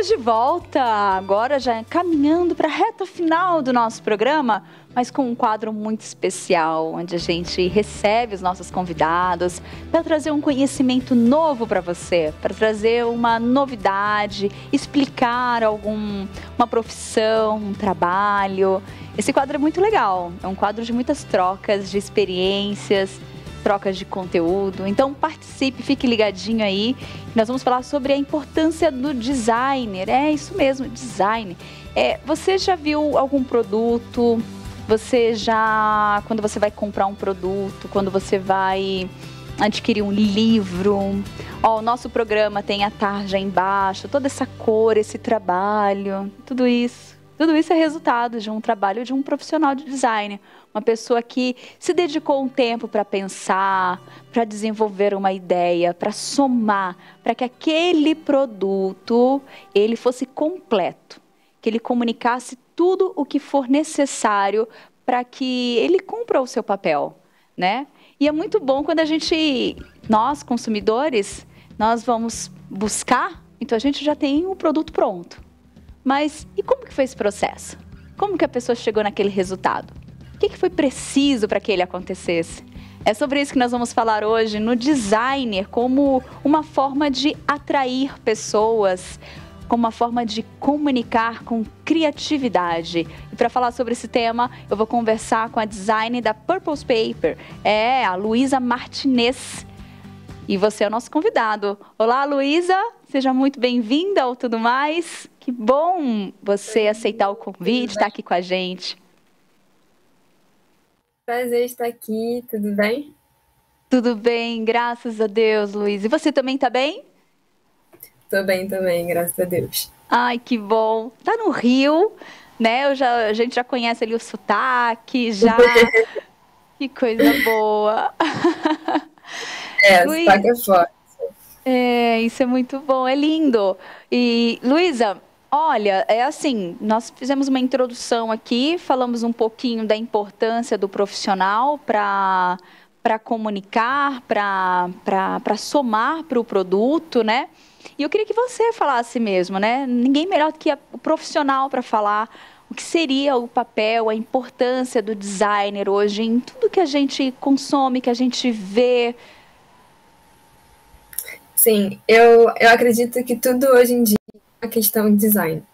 Estamos de volta, agora já caminhando para a reta final do nosso programa, mas com um quadro muito especial, onde a gente recebe os nossos convidados para trazer um conhecimento novo para você, para trazer uma novidade, explicar uma profissão, um trabalho. Esse quadro é muito legal, é um quadro de muitas trocas de experiências, trocas de conteúdo. Então participe, fique ligadinho aí. Nós vamos falar sobre a importância do designer. É isso mesmo, design. Você já viu algum produto? Quando você vai comprar um produto, quando você vai adquirir um livro, o nosso programa tem a tarja embaixo, toda essa cor, esse trabalho, tudo isso é resultado de um trabalho de um profissional de design. Uma pessoa que se dedicou um tempo para pensar, para desenvolver uma ideia, para somar, para que aquele produto ele fosse completo, que ele comunicasse tudo o que for necessário para que ele cumpra o seu papel, né? E é muito bom quando nós consumidores, nós vamos buscar, então a gente já tem o produto pronto. Mas e como que foi esse processo? Como que a pessoa chegou naquele resultado? O que foi preciso para que ele acontecesse? É sobre isso que nós vamos falar hoje no designer, como uma forma de atrair pessoas, como uma forma de comunicar com criatividade. E para falar sobre esse tema, eu vou conversar com a designer da Purpose Paper, a Luísa Martinez. E você é o nosso convidado. Olá, Luísa, seja muito bem-vinda ao Tudo Mais. Que bom você aceitar o convite, estar aqui com a gente. Prazer estar aqui, tudo bem? Tudo bem, graças a Deus, Luísa. E você também está bem? Tô bem também, graças a Deus. Ai, que bom. Tá no Rio, né? A gente já conhece ali o sotaque, já. Que coisa boa. O sotaque é forte. Isso é muito bom, é lindo. E, Luísa, olha, é assim, nós fizemos uma introdução aqui, falamos um pouquinho da importância do profissional para comunicar, para somar para o produto, né? E eu queria que você falasse mesmo, né? Ninguém melhor do que o profissional para falar o que seria o papel, a importância do designer hoje em tudo que a gente consome, que a gente vê. Sim, eu acredito que tudo hoje em dia é uma questão de design,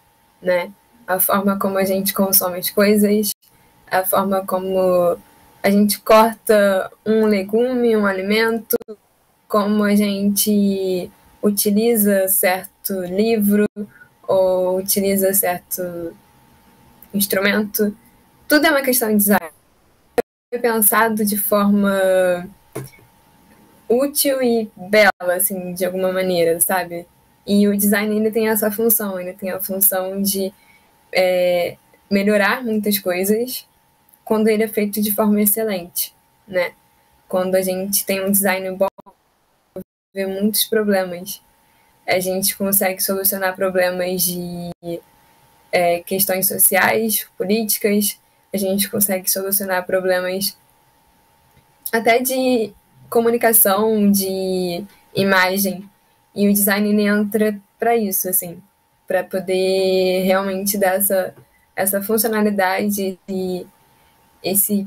né? A forma como a gente consome as coisas, a forma como a gente corta um legume, um alimento, como a gente utiliza certo livro ou utiliza certo instrumento. Tudo é uma questão de design. Foi pensado de forma útil e bela, assim, de alguma maneira, sabe? E o design ainda tem essa função, ainda tem a função de melhorar muitas coisas quando ele é feito de forma excelente, né? Quando a gente tem um design bom, vê muitos problemas. A gente consegue solucionar problemas de questões sociais, políticas, a gente consegue solucionar problemas até de comunicação, de imagem. E o design ele entra para isso, assim, para poder realmente dar essa funcionalidade e esse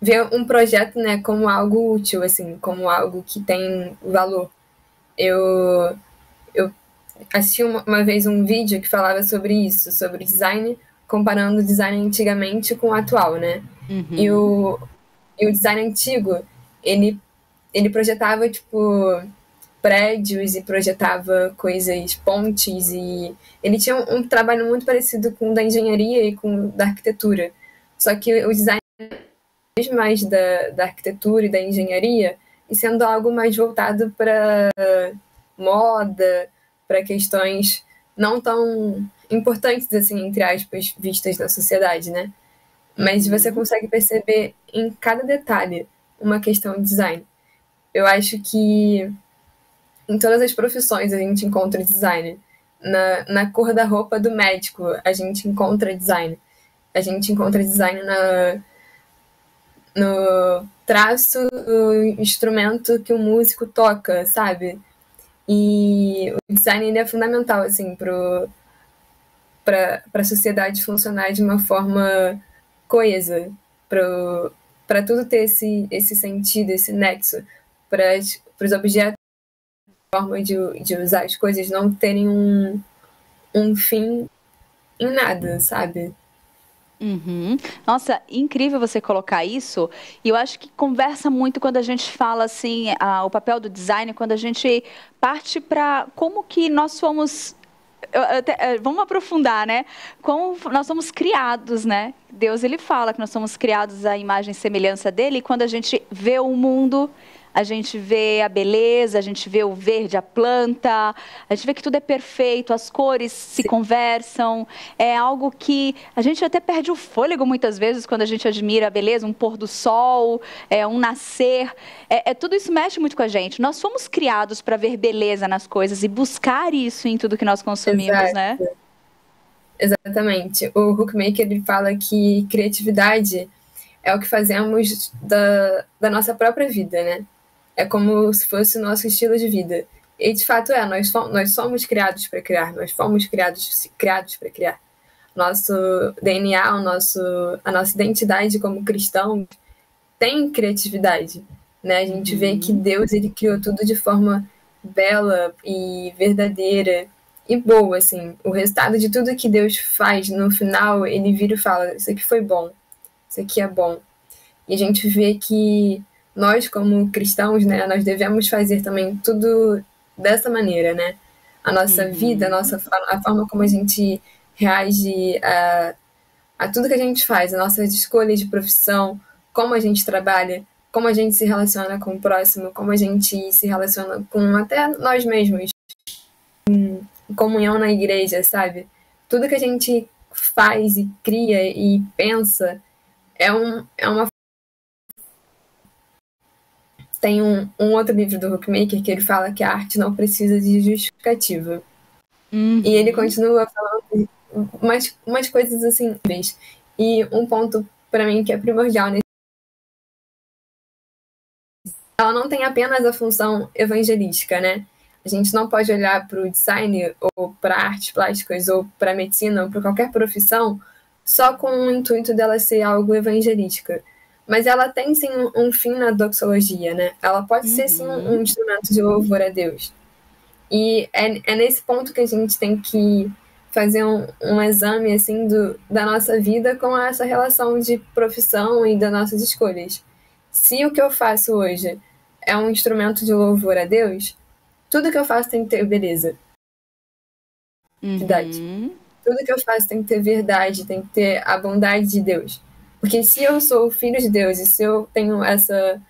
ver um projeto, né, como algo útil, assim, como algo que tem valor. Eu assisti uma vez um vídeo que falava sobre isso, sobre design, comparando o design antigamente com o atual, né? Uhum. E o design antigo, ele projetava, tipo, prédios e projetava coisas, pontes, e ele tinha um trabalho muito parecido com o da engenharia e com o da arquitetura. Só que o design é mais da arquitetura e da engenharia, e sendo algo mais voltado para moda, para questões não tão importantes, assim, entre aspas, vistas na sociedade, né? Mas você consegue perceber em cada detalhe uma questão de design. Eu acho que em todas as profissões a gente encontra design. Na cor da roupa do médico, a gente encontra design. A gente encontra design no traço do instrumento que o músico toca, sabe? E o design ele é fundamental, assim, para a sociedade funcionar de uma forma coesa, para tudo ter esse sentido, esse nexo, para os objetos, a forma de usar as coisas não terem um fim em nada, sabe? Uhum. Nossa, incrível você colocar isso. E eu acho que conversa muito quando a gente fala assim, o papel do design, quando a gente parte para como que nós fomos. Vamos aprofundar, né? Como nós somos criados, né? Deus ele fala que nós somos criados à imagem e semelhança dele. E quando a gente vê o mundo, a gente vê a beleza, a gente vê o verde, a planta, a gente vê que tudo é perfeito, as cores se conversam. É algo que a gente até perde o fôlego muitas vezes quando a gente admira a beleza, um pôr do sol, um nascer. Tudo isso mexe muito com a gente. Nós fomos criados para ver beleza nas coisas e buscar isso em tudo que nós consumimos, Exato. né? Exatamente. O Hookmaker ele fala que criatividade é o que fazemos da nossa própria vida, né? É como se fosse o nosso estilo de vida. E de fato nós somos criados para criar, nós fomos criados para criar. Nosso DNA, a nossa identidade como cristão tem criatividade, né? A gente vê que Deus ele criou tudo de forma bela e verdadeira e boa, assim. O resultado de tudo que Deus faz no final, ele vira e fala: isso aqui foi bom, isso aqui é bom. E a gente vê que nós, como cristãos, né, nós devemos fazer também tudo dessa maneira, né? A nossa vida, a forma como a gente reage a tudo que a gente faz, as nossas escolhas de profissão, como a gente trabalha, como a gente se relaciona com o próximo, como a gente se relaciona com até nós mesmos, em comunhão na igreja, sabe? Tudo que a gente faz e cria e pensa é uma. Tem um outro livro do Hookmaker que ele fala que a arte não precisa de justificativa. E ele continua falando umas coisas assim. E um ponto para mim que é primordial nesse, ela não tem apenas a função evangelística, né? A gente não pode olhar para o design ou para artes plásticas ou para medicina ou para qualquer profissão só com o intuito dela ser algo evangelística. Mas ela tem sim um fim na doxologia, né? Ela pode ser sim um instrumento de louvor a Deus. E é nesse ponto que a gente tem que fazer um exame assim da nossa vida com essa relação de profissão e das nossas escolhas. Se o que eu faço hoje é um instrumento de louvor a Deus, tudo que eu faço tem que ter beleza. Verdade. Tudo que eu faço tem que ter verdade, tem que ter a bondade de Deus. Porque se eu sou filho de Deus e se eu tenho essa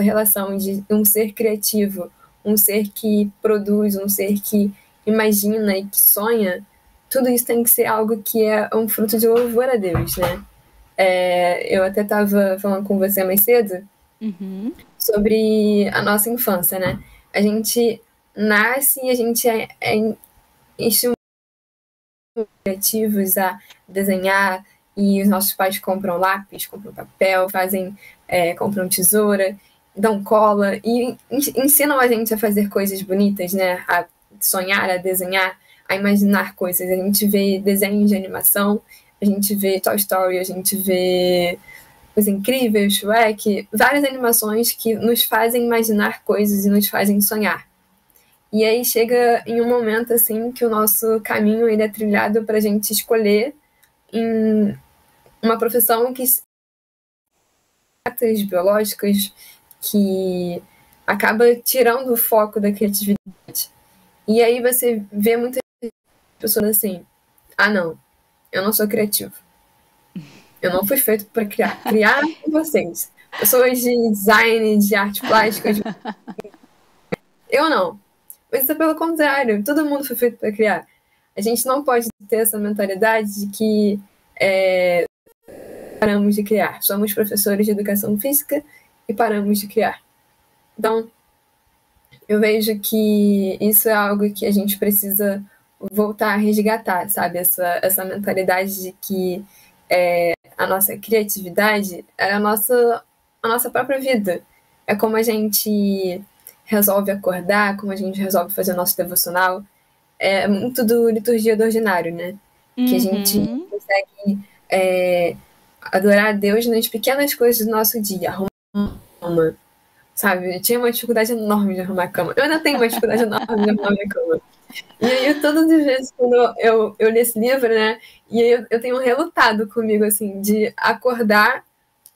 relação de um ser criativo, um ser que produz, um ser que imagina e que sonha, tudo isso tem que ser algo que é um fruto de louvor a Deus, né? Eu até estava falando com você mais cedo sobre a nossa infância, né? A gente nasce e a gente estimulado criativos a desenhar, e os nossos pais compram lápis, compram papel, compram tesoura, dão cola e ensinam a gente a fazer coisas bonitas, né? A sonhar, a desenhar, a imaginar coisas. A gente vê desenhos de animação, a gente vê Toy Story, a gente vê Os Incríveis, Shrek, várias animações que nos fazem imaginar coisas e nos fazem sonhar. E aí chega em um momento assim que o nosso caminho ele é trilhado para a gente escolher em uma profissão que biológicas que acaba tirando o foco da criatividade. E aí você vê muitas pessoas assim: ah, não, eu não sou criativo. Eu não fui feito para criar. Criar com vocês. Pessoas de design, de arte plástica. Eu não. Mas é pelo contrário, todo mundo foi feito para criar. A gente não pode ter essa mentalidade de que paramos de criar. Somos professores de educação física e paramos de criar. Então, eu vejo que isso é algo que a gente precisa voltar a resgatar, sabe? Essa mentalidade de que a nossa criatividade é a nossa própria vida. É como a gente resolve acordar, como a gente resolve fazer o nosso devocional. é muito do liturgia do ordinário, né? Que a gente consegue adorar a Deus nas pequenas coisas do nosso dia. Arrumar a cama, sabe? Eu tinha uma dificuldade enorme de arrumar a cama. Eu ainda tenho uma dificuldade enorme de arrumar a minha cama. E aí, todas as vezes, quando eu li esse livro, né? E aí eu tenho relutado comigo, assim, de acordar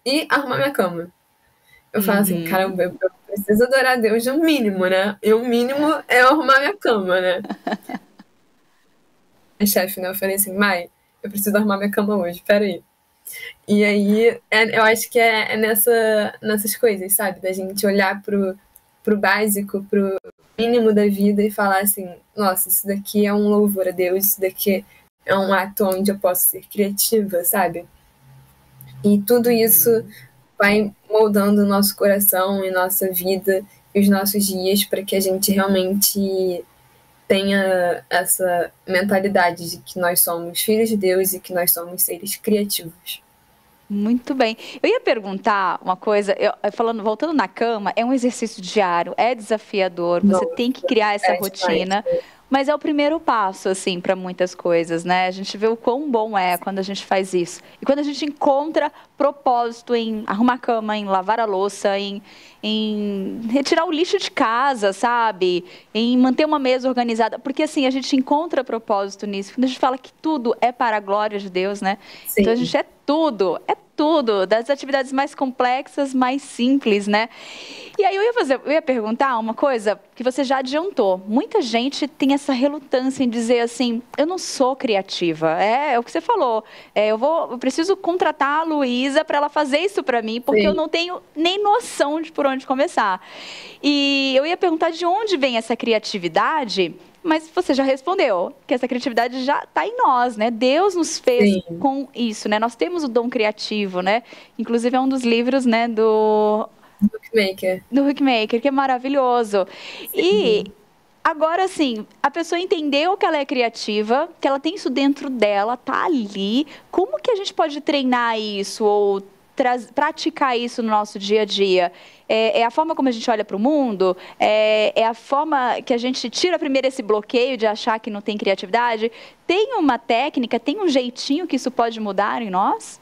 e arrumar minha cama. Eu falo assim, caramba, eu preciso adorar a Deus no mínimo, né? E o mínimo é eu arrumar minha cama, né? A chefe, né? Eu falei assim, Mai, eu preciso arrumar minha cama hoje, peraí. E aí, eu acho que é nessas coisas, sabe? Da gente olhar pro básico, pro mínimo da vida e falar assim, nossa, isso daqui é um louvor a Deus, isso daqui é um ato onde eu posso ser criativa, sabe? E tudo isso vai moldando o nosso coração e nossa vida e os nossos dias para que a gente realmente tenha essa mentalidade de que nós somos filhos de Deus e que nós somos seres criativos. Muito bem. Eu ia perguntar uma coisa, voltando na cama, é um exercício diário, é desafiador, você tem que criar essa rotina, mas é o primeiro passo, assim, para muitas coisas, né? A gente vê o quão bom é quando a gente faz isso. E quando a gente encontra propósito em arrumar a cama, em lavar a louça, em retirar o lixo de casa, sabe? Em manter uma mesa organizada. Porque, assim, a gente encontra propósito nisso. Quando a gente fala que tudo é para a glória de Deus, né? Sim. Então, a gente é tudo, das atividades mais complexas, mais simples, né? E aí eu ia perguntar uma coisa que você já adiantou. Muita gente tem essa relutância em dizer assim, eu não sou criativa. É o que você falou. Eu preciso contratar a Luísa para ela fazer isso para mim, porque eu não tenho nem noção de por onde começar. E eu ia perguntar de onde vem essa criatividade. Mas você já respondeu, que essa criatividade já está em nós, né? Deus nos fez com isso, né? Nós temos o dom criativo, né? Inclusive é um dos livros, né, do Hookmaker, que é maravilhoso. E agora, assim, a pessoa entendeu que ela é criativa, que ela tem isso dentro dela, tá ali. Como que a gente pode treinar isso ou praticar isso no nosso dia a dia? É a forma como a gente olha para o mundo? É a forma que a gente tira primeiro esse bloqueio de achar que não tem criatividade? Tem uma técnica, tem um jeitinho que isso pode mudar em nós?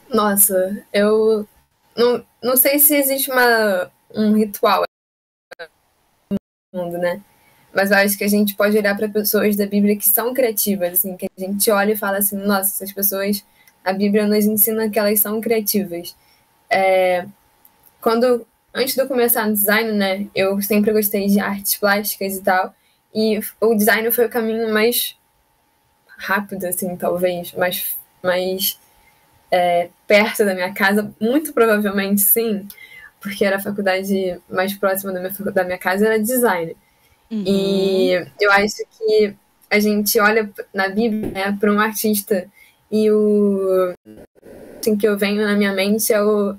Nossa, eu não sei se existe um ritual no mundo, né? Mas eu acho que a gente pode olhar para pessoas da Bíblia que são criativas, assim, que a gente olha e fala assim, nossa, essas pessoas, a Bíblia nos ensina que elas são criativas. Antes de eu começar no design, né, eu sempre gostei de artes plásticas e tal, e o design foi o caminho mais rápido, assim, talvez, mais perto da minha casa, muito provavelmente sim, porque era a faculdade mais próxima da minha casa, era design. E eu acho que a gente olha na Bíblia, né, para um artista e o assim, que eu venho na minha mente é o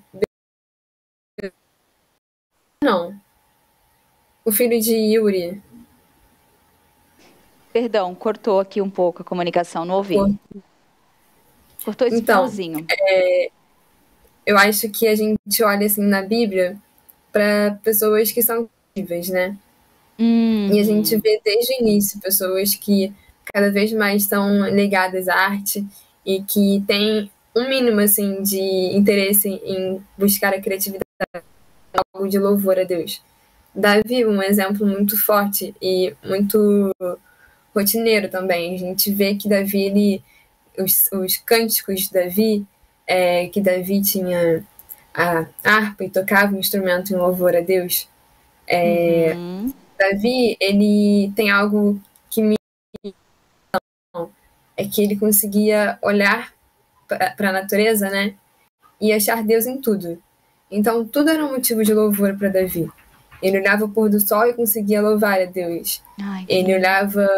filho de Yuri. Perdão, cortou aqui um pouco a comunicação, não ouvi. Cortou esse finalzinho. Eu acho que a gente olha assim na Bíblia para pessoas que são criativas, né? E a gente vê desde o início pessoas que cada vez mais estão ligadas à arte e que têm um mínimo assim de interesse em buscar a criatividade, algo de louvor a Deus. Davi, um exemplo muito forte e muito rotineiro também. A gente vê que Davi, os cânticos de Davi, que Davi tinha a harpa e tocava um instrumento em louvor a Deus. Davi, ele tem algo que me é que ele conseguia olhar para a natureza, né, e achar Deus em tudo. Então, tudo era um motivo de louvor para Davi. Ele olhava o pôr do sol e conseguia louvar a Deus. Ele olhava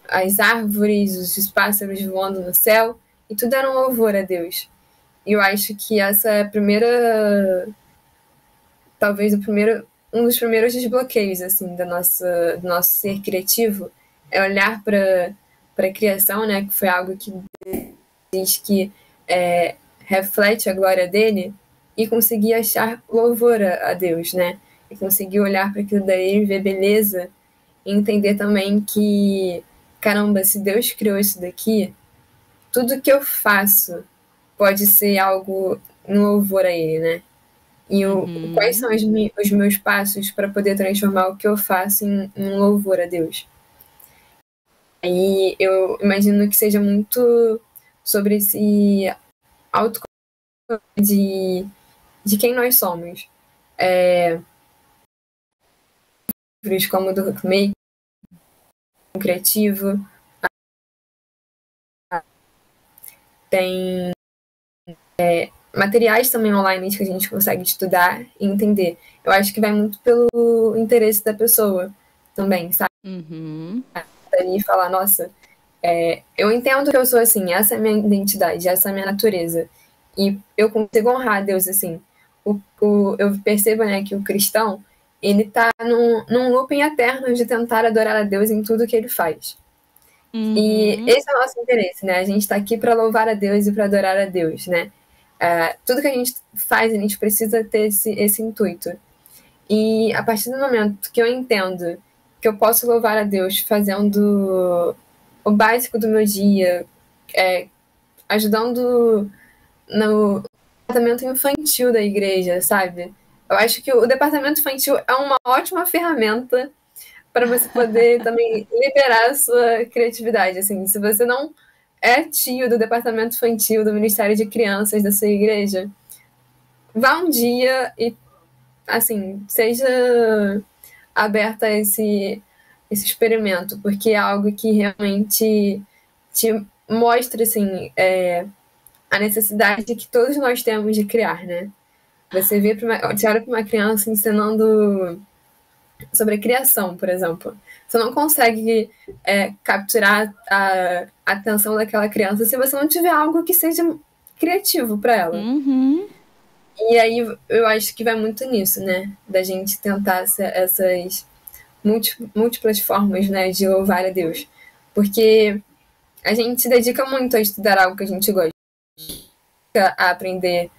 as árvores, os pássaros voando no céu, e tudo era um louvor a Deus. E eu acho que essa é a primeira, talvez um dos primeiros desbloqueios assim do nosso ser criativo, é olhar para a criação, né, que foi algo que diz que reflete a glória dele, e conseguir achar louvor a Deus, né, e conseguir olhar para aquilo daí e ver beleza entender também que, caramba, se Deus criou isso daqui, tudo que eu faço pode ser algo em louvor a Ele, né? E quais são os meus passos para poder transformar o que eu faço em louvor a Deus? Aí eu imagino que seja muito sobre esse autoconhecimento de quem nós somos. Livros como o do Huckmaker, o Criativo, tem materiais também online que a gente consegue estudar e entender. Eu acho que vai muito pelo interesse da pessoa também, sabe? E falar, nossa, eu entendo que eu sou assim, essa é a minha identidade, essa é a minha natureza. E eu consigo honrar a Deus assim. Eu percebo, né, que o cristão, ele tá num looping eterno de tentar adorar a Deus em tudo que ele faz. E esse é o nosso interesse, né? A gente está aqui para louvar a Deus e para adorar a Deus, né? Tudo que a gente faz, a gente precisa ter esse intuito. E a partir do momento que eu entendo que eu posso louvar a Deus fazendo o básico do meu dia, ajudando no departamento infantil da igreja, sabe? Eu acho que o departamento infantil é uma ótima ferramenta para você poder também liberar a sua criatividade. Assim, se você não é tio do departamento infantil do Ministério de Crianças da sua igreja, vá um dia e, assim, seja aberta a esse experimento, porque é algo que realmente te mostra, assim, a necessidade que todos nós temos de criar, né? Você olha para uma criança ensinando sobre a criação, por exemplo. Você não consegue capturar a atenção daquela criança se você não tiver algo que seja criativo para ela. E aí eu acho que vai muito nisso, né? Da gente tentar essas múltiplas formas, né, de louvar a Deus. Porque a gente se dedica muito a estudar algo que a gente gosta, a aprender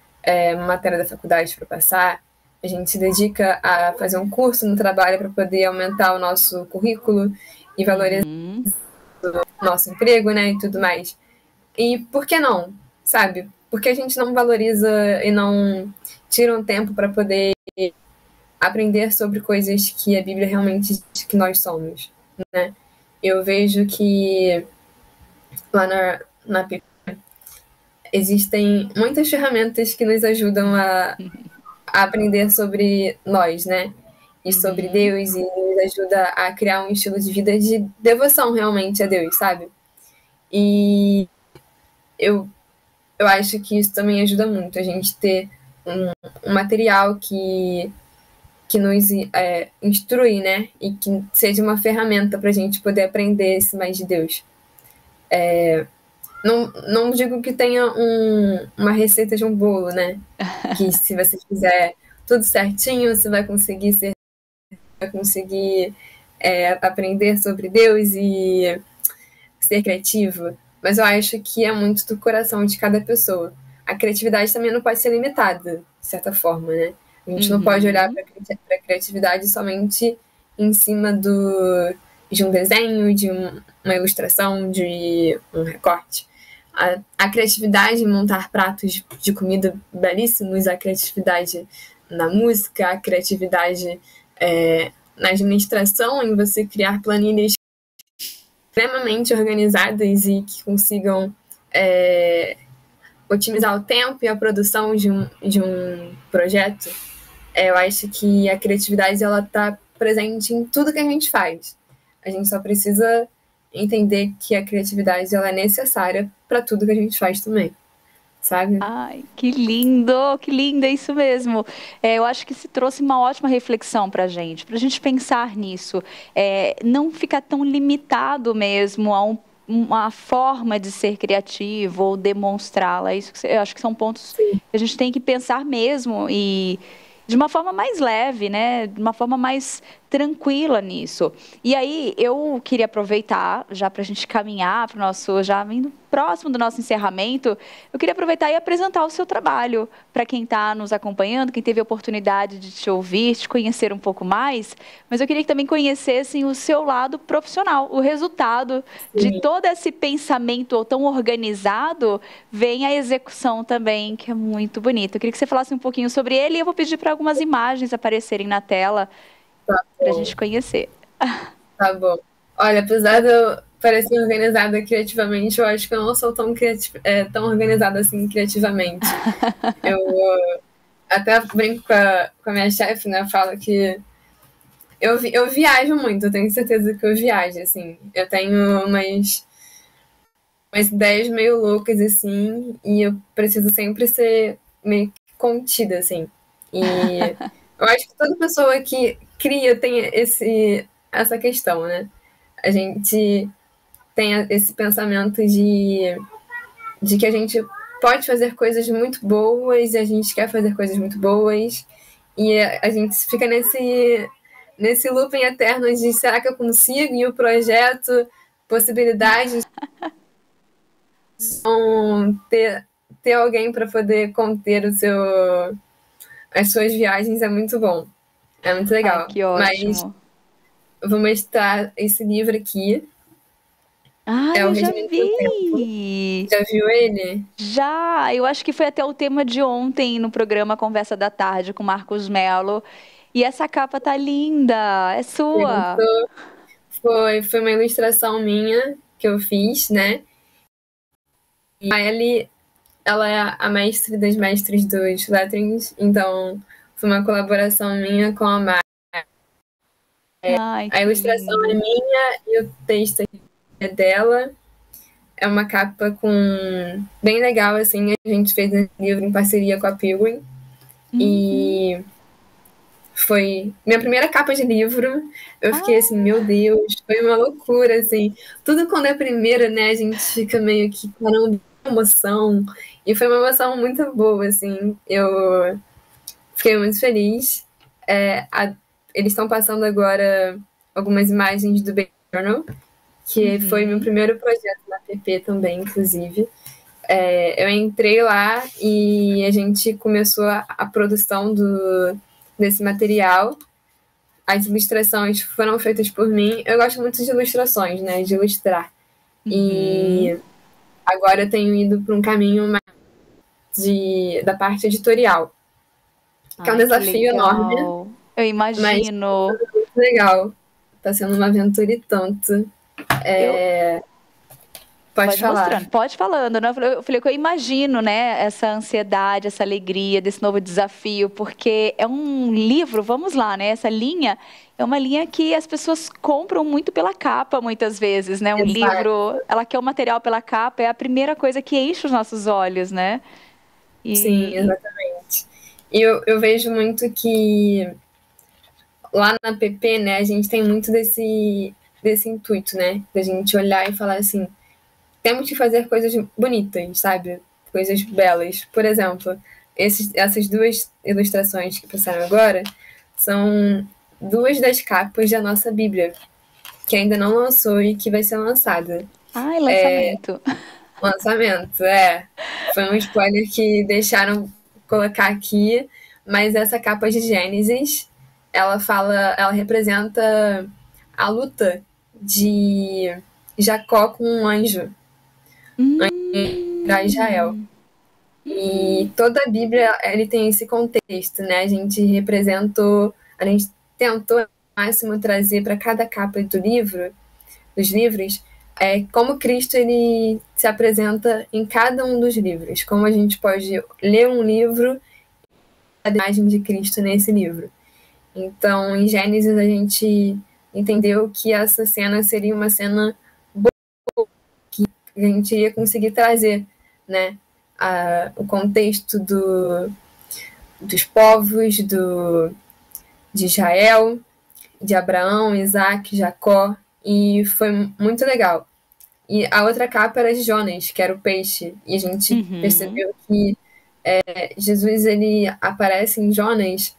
uma matéria da faculdade para passar, a gente se dedica a fazer um curso no trabalho para poder aumentar o nosso currículo e valorizar o nosso emprego, né, e tudo mais. E por que não, sabe? Por que a gente não valoriza e não tira um tempo para poder aprender sobre coisas que a Bíblia realmente diz que nós somos, né? Eu vejo que lá na Bíblia existem muitas ferramentas que nos ajudam a aprender sobre nós, né? E sobre Deus, e nos ajuda a criar um estilo de vida de devoção realmente a Deus, sabe? E eu acho que isso também ajuda muito, a gente ter um material que nos instrui, né? E que seja uma ferramenta para a gente poder aprender esse mais de Deus. Não digo que tenha uma receita de um bolo, né? Que se você fizer tudo certinho, você vai conseguir aprender sobre Deus e ser criativo. Mas eu acho que é muito do coração de cada pessoa. A criatividade também não pode ser limitada, de certa forma, né? A gente não pode olhar para a criatividade somente em cima de um desenho, de uma ilustração, de um recorte. A criatividade em montar pratos de comida belíssimos, a criatividade na música, a criatividade na administração, em você criar planilhas extremamente organizadas e que consigam otimizar o tempo e a produção de um projeto. Eu acho que a criatividade ela está presente em tudo que a gente faz. A gente só precisa entender que a criatividade ela é necessária para tudo que a gente faz também, sabe? Ai, que lindo, é isso mesmo. Eu acho que se trouxe uma ótima reflexão para a gente pensar nisso. Não ficar tão limitado mesmo a uma forma de ser criativo ou demonstrá-la. Isso eu acho que são pontos que a gente tem que pensar mesmo e de uma forma mais leve, né? De uma forma mais tranquila nisso. E aí, eu queria aproveitar, já para a gente caminhar para o nosso, já indo próximo do nosso encerramento, eu queria aproveitar e apresentar o seu trabalho para quem está nos acompanhando, quem teve a oportunidade de te ouvir, te conhecer um pouco mais, mas eu queria que também conhecessem o seu lado profissional, o resultado de Sim. todo esse pensamento tão organizado, vem a execução também, que é muito bonito. Eu queria que você falasse um pouquinho sobre ele e eu vou pedir para algumas imagens aparecerem na tela Tá para a bom, gente conhecer. tá bom. Olha, apesar de eu parecer organizada criativamente, eu acho que eu não sou tão organizada assim criativamente. Eu até brinco com a minha chefe, né? Eu falo que eu viajo muito, eu tenho certeza que eu viajo, assim. Eu tenho umas ideias meio loucas, assim, e eu preciso sempre ser meio que contida, assim. E eu acho que toda pessoa que cria tem essa questão, né? A gente tem esse pensamento de que a gente pode fazer coisas muito boas e a gente quer fazer coisas muito boas e a gente fica nesse looping eterno de será que eu consigo? E o projeto, possibilidades vão ter alguém para poder conter as suas viagens é muito bom. É muito Ai, legal. que Mas ótimo. eu vou mostrar esse livro aqui. Ah, É O eu já Regimento do Tempo. vi. Já viu ele? Já, eu acho que foi até o tema de ontem no programa Conversa da Tarde com Marcos Mello. E essa capa tá linda, é sua. Perguntou. Foi uma ilustração minha que eu fiz, né? E a Ellie, ela é a mestre das mestres dos letterings, então foi uma colaboração minha com a Mar. Ai, A que ilustração é lindo. minha e o texto é dela. É uma capa com bem legal, assim. A gente fez esse livro em parceria com a Penguin. Uhum. E foi minha primeira capa de livro. Eu fiquei assim, Ah, meu Deus, foi uma loucura, assim. Tudo quando é primeira, né, a gente fica meio que, caramba, que emoção. E foi uma emoção muito boa, assim. Eu fiquei muito feliz. Eles estão passando agora algumas imagens do Baby Journal, que foi meu uhum. primeiro projeto na PP também, inclusive. Eu entrei lá e a gente começou a produção desse material. As ilustrações foram feitas por mim. Eu gosto muito de ilustrações, né? De ilustrar. Uhum. E agora eu tenho ido para um caminho mais da parte editorial, que é um Ai, que desafio enorme, legal. Eu mas imagino. muito legal. Tá sendo uma aventura e tanto. Eu, Pode Pode mostrando, falar. pode falando, né? Eu falei que eu imagino, né, essa ansiedade, essa alegria desse novo desafio, porque é um livro, vamos lá, né? Essa linha é uma linha que as pessoas compram muito pela capa, muitas vezes, né? Um Exato. livro, ela quer o material pela capa, é a primeira coisa que enche os nossos olhos, né? Sim, E exatamente. E eu vejo muito que lá na PP, né, a gente tem muito desse intuito, né? Da gente olhar e falar assim, temos que fazer coisas bonitas, sabe? Coisas belas. Por exemplo, essas duas ilustrações que passaram agora são duas das capas da nossa Bíblia, que ainda não lançou e que vai ser lançada. ai, lançamento. Lançamento, é. Foi um spoiler que deixaram colocar aqui, mas essa capa de Gênesis, ela representa a luta de Jacó com um anjo para Israel. Hum, E toda a Bíblia, ele tem esse contexto, né? A gente tentou ao máximo trazer para cada capa dos livros, como Cristo ele se apresenta em cada um dos livros, como a gente pode ler um livro e a imagem de Cristo nesse livro. Então, em Gênesis, a gente entendeu que essa cena seria uma cena boa, que a gente ia conseguir trazer, né, o contexto dos povos, de Israel, de Abraão, Isaac, Jacó, e foi muito legal. E a outra capa era de Jonas, que era o peixe, e a gente uhum, percebeu que Jesus ele aparece em Jonas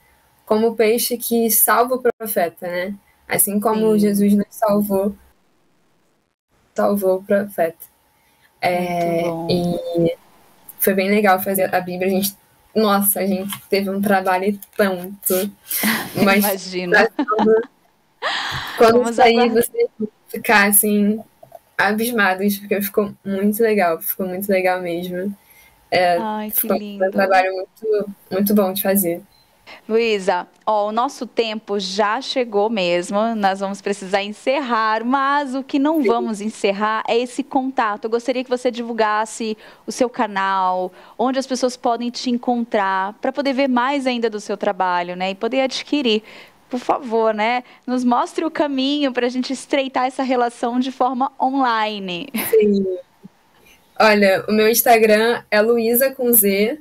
como o peixe que salva o profeta, né? Assim como Sim. Jesus nos salvou o profeta. Muito bom. E foi bem legal fazer a Bíblia. Nossa, a gente teve um trabalho e tanto. Mas Imagina. quando Vamos sair, aguardar. você ficar assim, abismados, porque ficou muito legal mesmo. Ai, que Ficou um lindo. trabalho muito bom de fazer. Luísa, ó, o nosso tempo já chegou mesmo, nós vamos precisar encerrar, mas o que não vamos encerrar é esse contato. Eu gostaria que você divulgasse o seu canal, onde as pessoas podem te encontrar, para poder ver mais ainda do seu trabalho, né? E poder adquirir. Por favor, né? Nos mostre o caminho para a gente estreitar essa relação de forma online. Sim. Olha, o meu Instagram é Luísa com Z,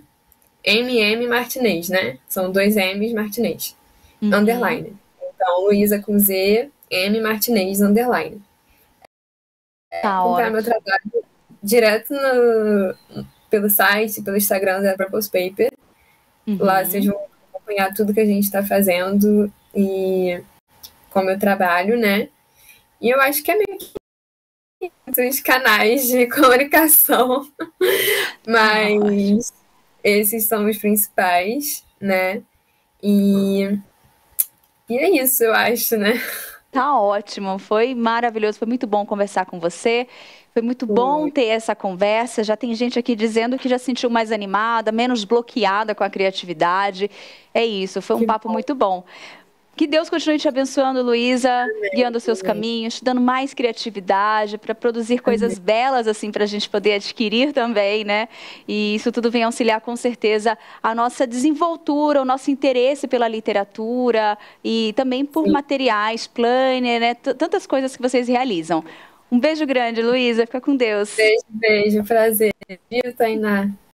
MM Martinez, né? São 2 M's Martinez, Uhum, underline. Então, Luísa com Z, M Martinez, underline. tá Acompanhar meu ótimo. trabalho direto pelo site, pelo Instagram da Purpose Paper. Lá vocês Uhum. vão acompanhar tudo que a gente está fazendo e como eu trabalho, né? E eu acho que é meio que muitos canais de comunicação, Tá ótimo. mas esses são os principais, né? E, e é isso, eu acho, né? Tá ótimo, foi maravilhoso, foi muito bom conversar com você. Foi muito bom ter essa conversa. Já tem gente aqui dizendo que já se sentiu mais animada, menos bloqueada com a criatividade. É isso, foi um Que papo muito bom. Que Deus continue te abençoando, Luísa, guiando os seus bem. caminhos, te dando mais criatividade para produzir coisas belas assim para a gente poder adquirir também, né? E isso tudo vem auxiliar com certeza a nossa desenvoltura, o nosso interesse pela literatura e também por Sim. materiais, planner, né? Tantas coisas que vocês realizam. Um beijo grande, Luísa. Fica com Deus. Beijo, prazer. Viu, Tainá?